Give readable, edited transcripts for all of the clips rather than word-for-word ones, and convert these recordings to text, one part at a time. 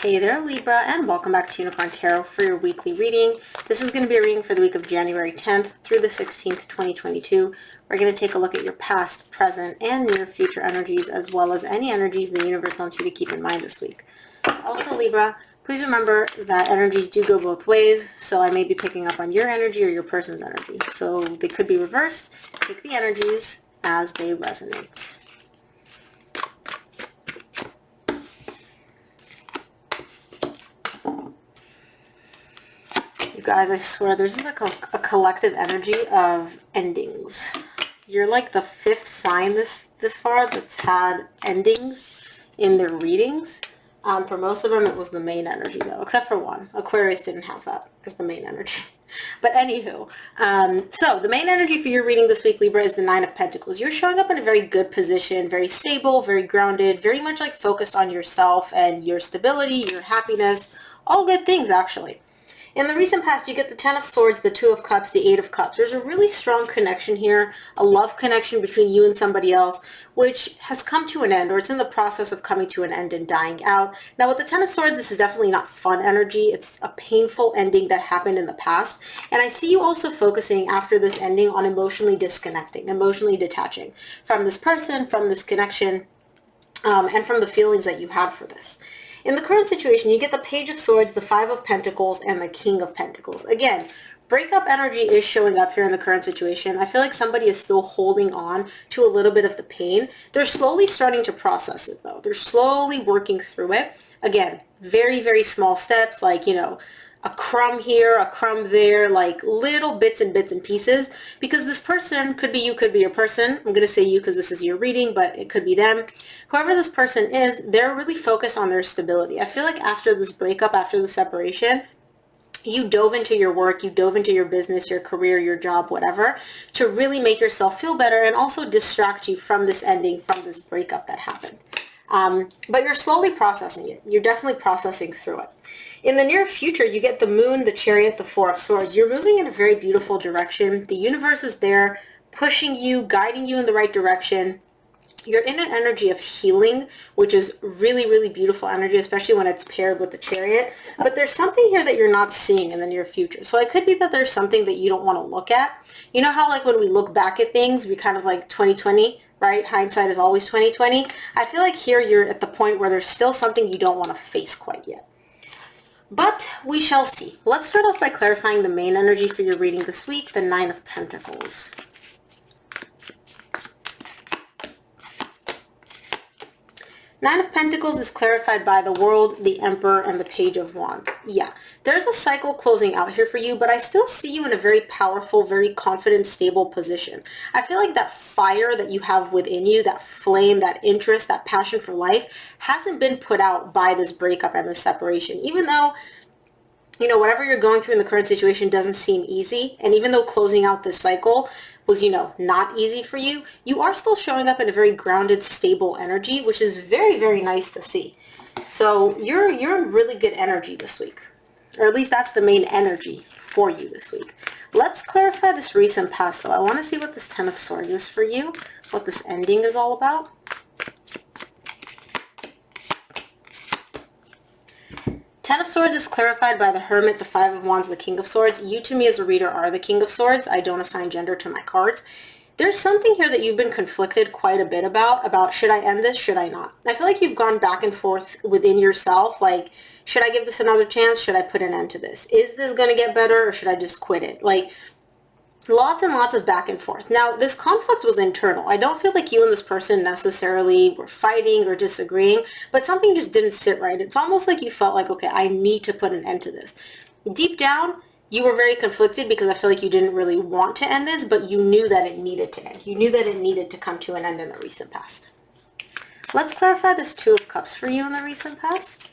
Hey there, Libra, and welcome back to Unicorn Tarot for your weekly reading. This is going to be a reading for the week of January 10th through the 16th, 2022. We're going to take a look at your past, present, and near future energies, as well as any energies the universe wants you to keep in mind this week. Also, Libra, please remember that energies do go both ways, so I may be picking up on your energy or your person's energy. So they could be reversed. Take the energies as they resonate. Guys, I swear there's like a collective energy of endings. You're like the fifth sign this far that's had endings in their readings. For most of them, it was the main energy though, except for one. Aquarius didn't have that as the main energy. But anywho, so the main energy for your reading this week, Libra, is the Nine of Pentacles. You're showing up in a very good position, very stable, very grounded, very much like focused on yourself and your stability, your happiness, all good things actually. In the recent past, you get the Ten of Swords, the Two of Cups, the Eight of Cups. There's a really strong connection here, a love connection between you and somebody else, which has come to an end, or it's in the process of coming to an end and dying out. Now, with the Ten of Swords, this is definitely not fun energy. It's a painful ending that happened in the past. And I see you also focusing after this ending on emotionally disconnecting, emotionally detaching from this person, from this connection, and from the feelings that you had for this. In the current situation, you get the Page of Swords, the Five of Pentacles, and the King of Pentacles. Again, breakup energy is showing up here in the current situation. I feel like somebody is still holding on to a little bit of the pain. They're slowly starting to process it, though. They're slowly working through it. Again, very, very small steps, like, a crumb here, a crumb there, like little bits and pieces, because this person could be you, could be your person. I'm going to say you because this is your reading, but it could be them. Whoever this person is, they're really focused on their stability. I feel like after this breakup, after the separation, you dove into your work, you dove into your business, your career, your job, whatever, to really make yourself feel better and also distract you from this ending, from this breakup that happened. But you're slowly processing it. You're definitely processing through it. In the near future, you get the Moon, the Chariot, the Four of Swords. You're moving in a very beautiful direction. The universe is there, pushing you, guiding you in the right direction. You're in an energy of healing, which is really, really beautiful energy, especially when it's paired with the Chariot. But there's something here that you're not seeing in the near future. So it could be that there's something that you don't want to look at. You know how like when we look back at things, we kind of like 2020, right? Hindsight is always 2020. I feel like here you're at the point where there's still something you don't want to face quite yet. But we shall see. Let's start off by clarifying the main energy for your reading this week, the Nine of Pentacles. Nine of Pentacles is clarified by the World, the Emperor, and the Page of Wands. Yeah, there's a cycle closing out here for you, but I still see you in a very powerful, very confident, stable position. I feel like that fire that you have within you, that flame, that interest, that passion for life hasn't been put out by this breakup and this separation. Even though, whatever you're going through in the current situation doesn't seem easy, and even though closing out this cycle was, not easy for you, you are still showing up in a very grounded, stable energy, which is very, very nice to see. So you're in really good energy this week, or at least that's the main energy for you this week. Let's clarify this recent past, though. I want to see what this Ten of Swords is for you, what this ending is all about. Ten of Swords is clarified by the Hermit, the Five of Wands, the King of Swords. You, to me, as a reader, are the King of Swords. I don't assign gender to my cards. There's something here that you've been conflicted quite a bit about should I end this, should I not? I feel like you've gone back and forth within yourself, like, should I give this another chance? Should I put an end to this? Is this going to get better, or should I just quit it? Like, lots and lots of back and forth. Now, this conflict was internal. I don't feel like you and this person necessarily were fighting or disagreeing, but something just didn't sit right. It's almost like you felt like, okay, I need to put an end to this. Deep down, you were very conflicted because I feel like you didn't really want to end this, but you knew that it needed to end. You knew that it needed to come to an end in the recent past. Let's clarify this Two of Cups for you in the recent past.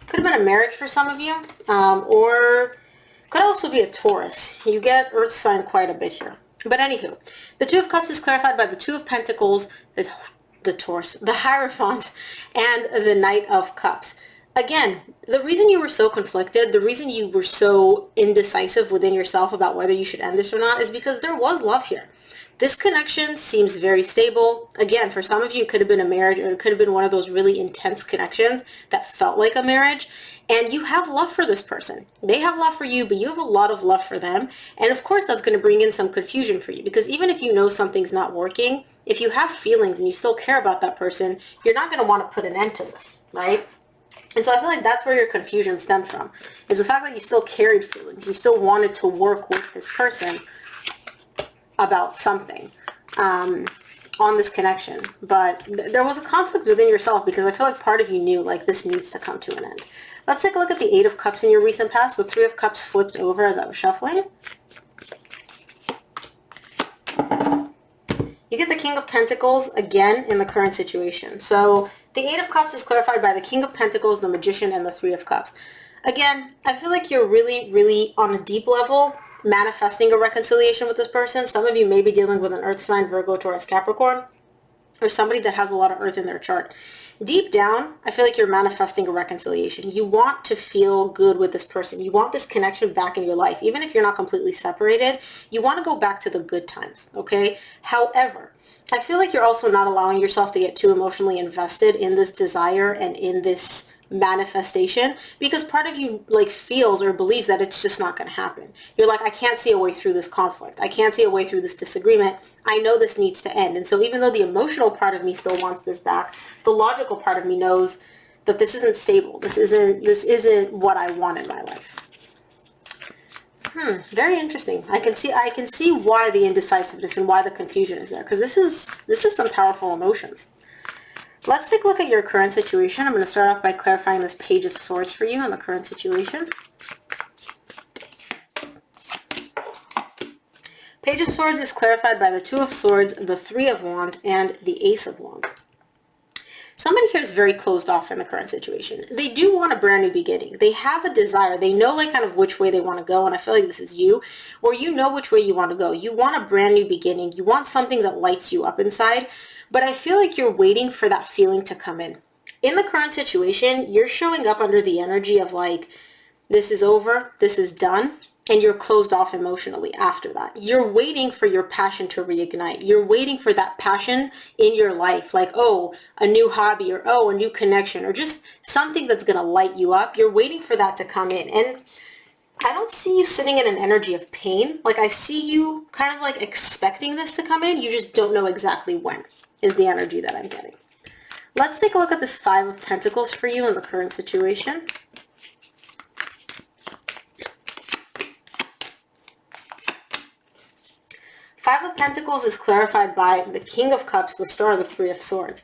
Could have been a marriage for some of you, or could also be a Taurus. You get Earth sign quite a bit here. But anywho, the Two of Cups is clarified by the Two of Pentacles, the Taurus, the Hierophant, and the Knight of Cups. Again, the reason you were so conflicted, the reason you were so indecisive within yourself about whether you should end this or not is because there was love here. This connection seems very stable. Again, for some of you, it could have been a marriage, or it could have been one of those really intense connections that felt like a marriage. And you have love for this person. They have love for you, but you have a lot of love for them. And of course, that's going to bring in some confusion for you, because even if you know something's not working, if you have feelings and you still care about that person, you're not going to want to put an end to this, right? And so I feel like that's where your confusion stemmed from, is the fact that you still carried feelings. You still wanted to work with this person about something on this connection. But there was a conflict within yourself, because I feel like part of you knew, like, this needs to come to an end. Let's take a look at the Eight of Cups in your recent past. The Three of Cups flipped over as I was shuffling. You get the King of Pentacles again in the current situation. So the Eight of Cups is clarified by the King of Pentacles, the Magician, and the Three of Cups. Again, I feel like you're really, really on a deep level manifesting a reconciliation with this person. Some of you may be dealing with an Earth sign, Virgo, Taurus, Capricorn, or somebody that has a lot of Earth in their chart. Deep down, I feel like you're manifesting a reconciliation. You want to feel good with this person. You want this connection back in your life. Even if you're not completely separated, you want to go back to the good times, okay? However, I feel like you're also not allowing yourself to get too emotionally invested in this desire and in this manifestation, because part of you like feels or believes that it's just not going to happen. You're like, I can't see a way through this conflict. I can't see a way through this disagreement. I know this needs to end. And so even though the emotional part of me still wants this back, the logical part of me knows that this isn't stable. This isn't what I want in my life. Very interesting. I can see why the indecisiveness and why the confusion is there, because this is some powerful emotions. Let's take a look at your current situation. I'm going to start off by clarifying this Page of Swords for you on the current situation. Page of Swords is clarified by the Two of Swords, the Three of Wands, and the Ace of Wands. Somebody here is very closed off in the current situation. They do want a brand new beginning. They have a desire. They know like kind of which way they want to go, and I feel like this is you, where you know which way you want to go. You want a brand new beginning. You want something that lights you up inside, but I feel like you're waiting for that feeling to come in. In the current situation, you're showing up under the energy of like, this is over, this is done, and you're closed off emotionally after that. You're waiting for your passion to reignite. You're waiting for that passion in your life, like, oh, a new hobby, or oh, a new connection, or just something that's going to light you up. You're waiting for that to come in. And I don't see you sitting in an energy of pain. Like, I see you kind of like expecting this to come in. You just don't know exactly when, is the energy that I'm getting. Let's take a look at this Five of Pentacles for you in the current situation. Five of Pentacles is clarified by the King of Cups, the Star, the Three of Swords.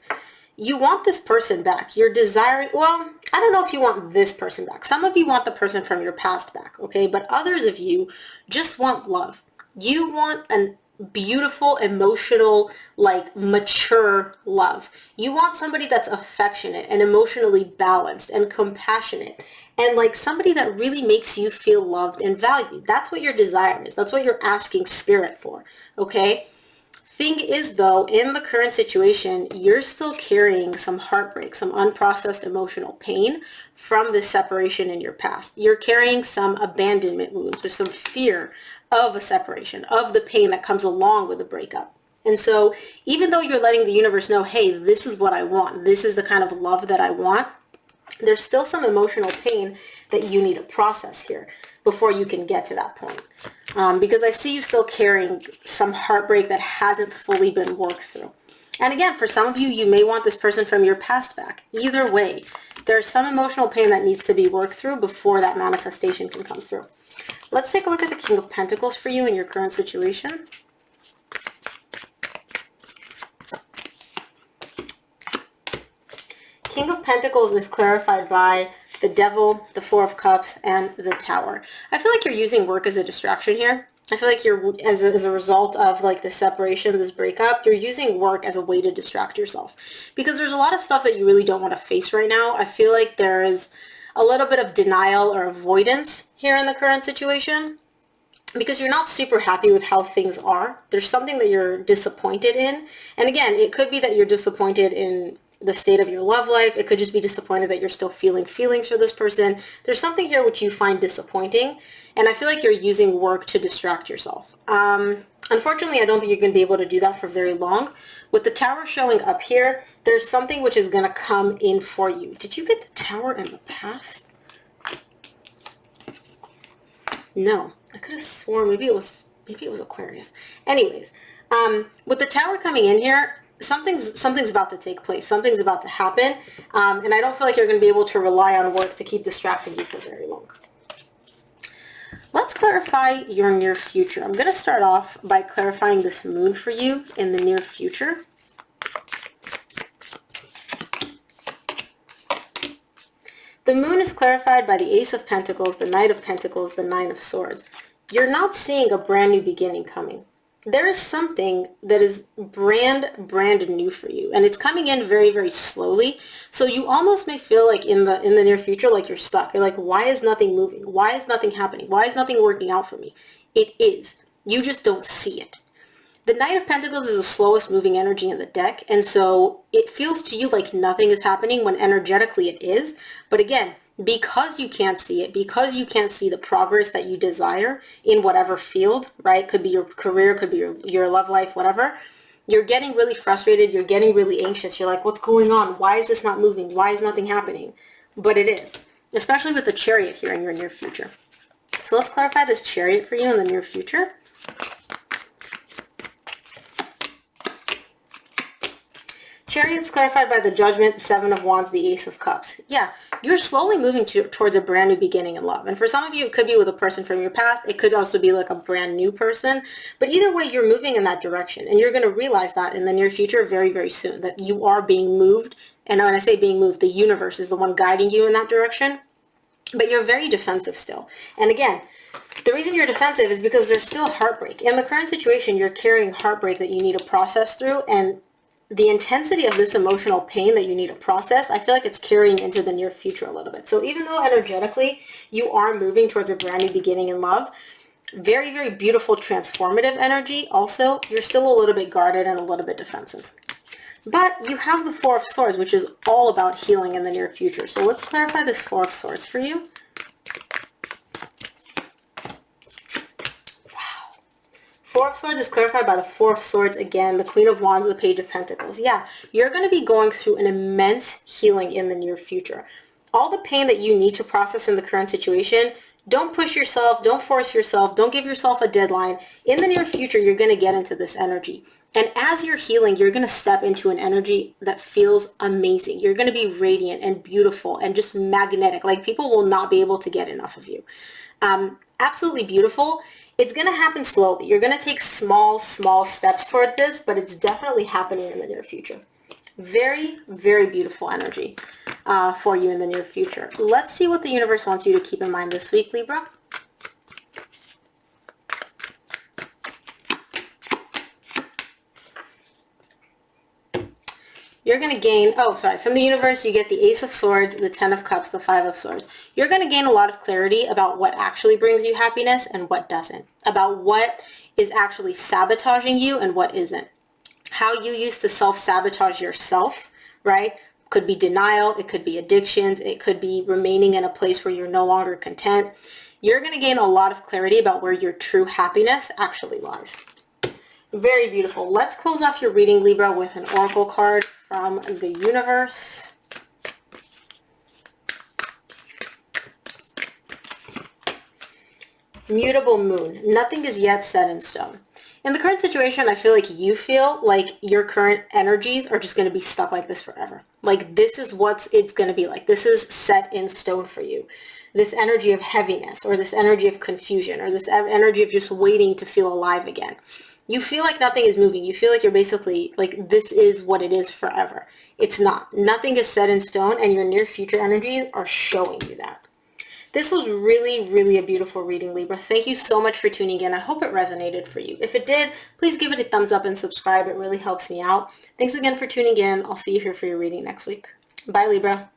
You want this person back. You're desiring, well, I don't know if you want this person back. Some of you want the person from your past back, okay? But others of you just want love. You want an beautiful, emotional, like mature love. You want somebody that's affectionate and emotionally balanced and compassionate, and like somebody that really makes you feel loved and valued. That's what your desire is. That's what you're asking spirit for, okay? Thing is though, in the current situation, you're still carrying some heartbreak, some unprocessed emotional pain from this separation in your past. You're carrying some abandonment wounds or some fear of a separation, of the pain that comes along with a breakup. And so even though you're letting the universe know, hey, this is what I want, this is the kind of love that I want, there's still some emotional pain that you need to process here before you can get to that point. Because I see you still carrying some heartbreak that hasn't fully been worked through. And again, for some of you, you may want this person from your past back. Either way, there's some emotional pain that needs to be worked through before that manifestation can come through. Let's take a look at the King of Pentacles for you in your current situation. King of Pentacles is clarified by the Devil, the Four of Cups, and the Tower. I feel like you're using work as a distraction here. I feel like you're, as a result of like the separation, this breakup, you're using work as a way to distract yourself. Because there's a lot of stuff that you really don't want to face right now. I feel like there's a little bit of denial or avoidance here in the current situation, because you're not super happy with how things are. There's something that you're disappointed in. And again, it could be that you're disappointed in the state of your love life. It could just be disappointed that you're still feeling feelings for this person. There's something here which you find disappointing, and I feel like you're using work to distract yourself. Unfortunately, I don't think you're going to be able to do that for very long. With the Tower showing up here, there's something which is going to come in for you. Did you get the Tower in the past? No, I could have sworn maybe it was Aquarius. Anyways, with the Tower coming in here, something's about to take place. Something's about to happen, and I don't feel like you're going to be able to rely on work to keep distracting you for very long. Let's clarify your near future. I'm going to start off by clarifying this moon for you in the near future. The moon is clarified by the Ace of Pentacles, the Knight of Pentacles, the Nine of Swords. You're not seeing a brand new beginning coming. There is something that is brand new for you, and it's coming in very, very slowly. So you almost may feel like in the near future, like you're stuck. You're like, why is nothing moving? Why is nothing happening? Why is nothing working out for me? It is. You just don't see it. The Knight of Pentacles is the slowest moving energy in the deck, and so it feels to you like nothing is happening when energetically it is. But again, because you can't see it, because you can't see the progress that you desire in whatever field, right? Could be your career, could be your love life, whatever. You're getting really frustrated. You're getting really anxious. You're like, what's going on? Why is this not moving? Why is nothing happening? But it is, especially with the Chariot here in your near future. So let's clarify this Chariot for you in the near future. Chariot's clarified by the Judgment, the Seven of Wands, the Ace of Cups. Yeah, you're slowly moving towards a brand new beginning in love. And for some of you, it could be with a person from your past. It could also be like a brand new person. But either way, you're moving in that direction. And you're going to realize that in the near future very, very soon, that you are being moved. And when I say being moved, the universe is the one guiding you in that direction. But you're very defensive still. And again, the reason you're defensive is because there's still heartbreak. In the current situation, you're carrying heartbreak that you need to process through, and the intensity of this emotional pain that you need to process, I feel like it's carrying into the near future a little bit. So even though energetically you are moving towards a brand new beginning in love, very, very beautiful transformative energy, also, you're still a little bit guarded and a little bit defensive. But you have the Four of Swords, which is all about healing in the near future. So let's clarify this Four of Swords for you. Four of Swords is clarified by the Four of Swords again, the Queen of Wands, the Page of Pentacles. Yeah, you're going to be going through an immense healing in the near future. All the pain that you need to process in the current situation, don't push yourself, don't force yourself, don't give yourself a deadline. In the near future, you're going to get into this energy. And as you're healing, you're going to step into an energy that feels amazing. You're going to be radiant and beautiful and just magnetic. Like people will not be able to get enough of you. Absolutely beautiful. It's going to happen slowly. You're going to take small steps towards this, but it's definitely happening in the near future. Very, very beautiful energy for you in the near future. Let's see what the universe wants you to keep in mind this week, Libra. You're going to gain, from the universe, you get the Ace of Swords, the Ten of Cups, the Five of Swords. You're going to gain a lot of clarity about what actually brings you happiness and what doesn't, about what is actually sabotaging you and what isn't. How you used to self-sabotage yourself, right? Could be denial, it could be addictions, it could be remaining in a place where you're no longer content. You're going to gain a lot of clarity about where your true happiness actually lies. Very beautiful. Let's close off your reading, Libra, with an oracle card from the universe. Mutable moon. Nothing is yet set in stone. In the current situation, I feel like you feel like your current energies are just going to be stuck like this forever. Like this is what it's going to be like. This is set in stone for you. This energy of heaviness, or this energy of confusion, or this energy of just waiting to feel alive again. You feel like nothing is moving. You feel like you're basically like this is what it is forever. It's not. Nothing is set in stone, and your near future energies are showing you that. This was really, really a beautiful reading, Libra. Thank you so much for tuning in. I hope it resonated for you. If it did, please give it a thumbs up and subscribe. It really helps me out. Thanks again for tuning in. I'll see you here for your reading next week. Bye, Libra.